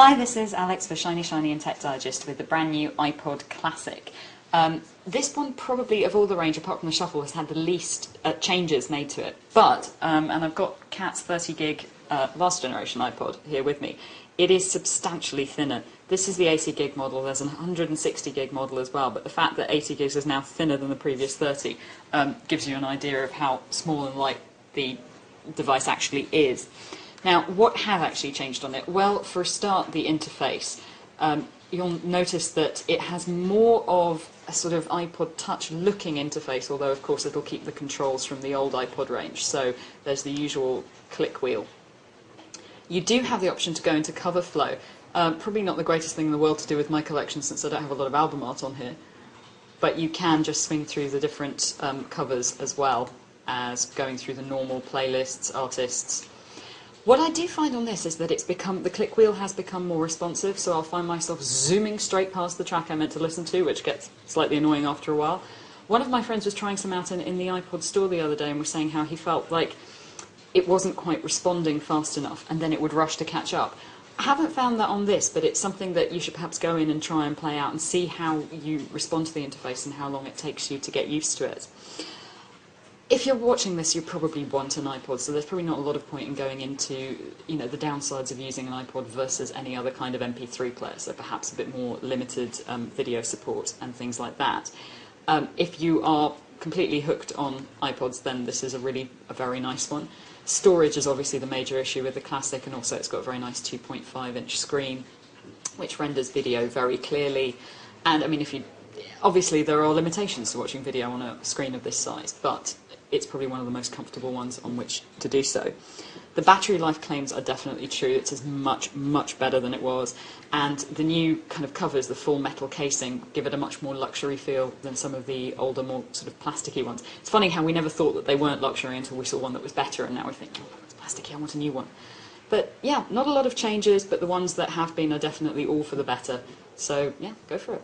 Hi, this is Alex for Shiny Shiny and Tech Digest with the brand new iPod Classic. This one probably, of all the range, apart from the Shuffle, has had the least changes made to it. But, and I've got Cat's 30 gig last generation iPod here with me, it is substantially thinner. This is the 80 gig model, there's an 160 gig model as well, but the fact that 80 gigs is now thinner than the previous 30 gives you an idea of how small and light the device actually is. Now, what has actually changed on it? Well, for a start, the interface. You'll notice that it has more of a sort of iPod Touch looking interface, although of course it'll keep the controls from the old iPod range. So there's the usual click wheel. You do have the option to go into cover flow. Probably not the greatest thing in the world to do with my collection since I don't have a lot of album art on here. But you can just swing through the different covers as well as going through the normal playlists, artists. What I do find on this is that the click wheel has become more responsive, so I'll find myself zooming straight past the track I meant to listen to, which gets slightly annoying after a while. One of my friends was trying some out in the iPod store the other day and was saying how he felt like it wasn't quite responding fast enough, and then it would rush to catch up. I haven't found that on this, but it's something that you should perhaps go in and try and play out and see how you respond to the interface and how long it takes you to get used to it. If you're watching this, you probably want an iPod, so there's probably not a lot of point in going into, the downsides of using an iPod versus any other kind of MP3 player, so perhaps a bit more limited video support and things like that. If you are completely hooked on iPods, then this is a very nice one. Storage is obviously the major issue with the Classic, and also it's got a very nice 2.5-inch screen, which renders video very clearly. And I mean, obviously there are limitations to watching video on a screen of this size, but it's probably one of the most comfortable ones on which to do so. The battery life claims are definitely true. It's much, much better than it was. And the new kind of covers, the full metal casing, give it a much more luxury feel than some of the older, more sort of plasticky ones. It's funny how we never thought that they weren't luxury until we saw one that was better, and now we think, oh, it's plasticky, I want a new one. But yeah, not a lot of changes, but the ones that have been are definitely all for the better. So yeah, go for it.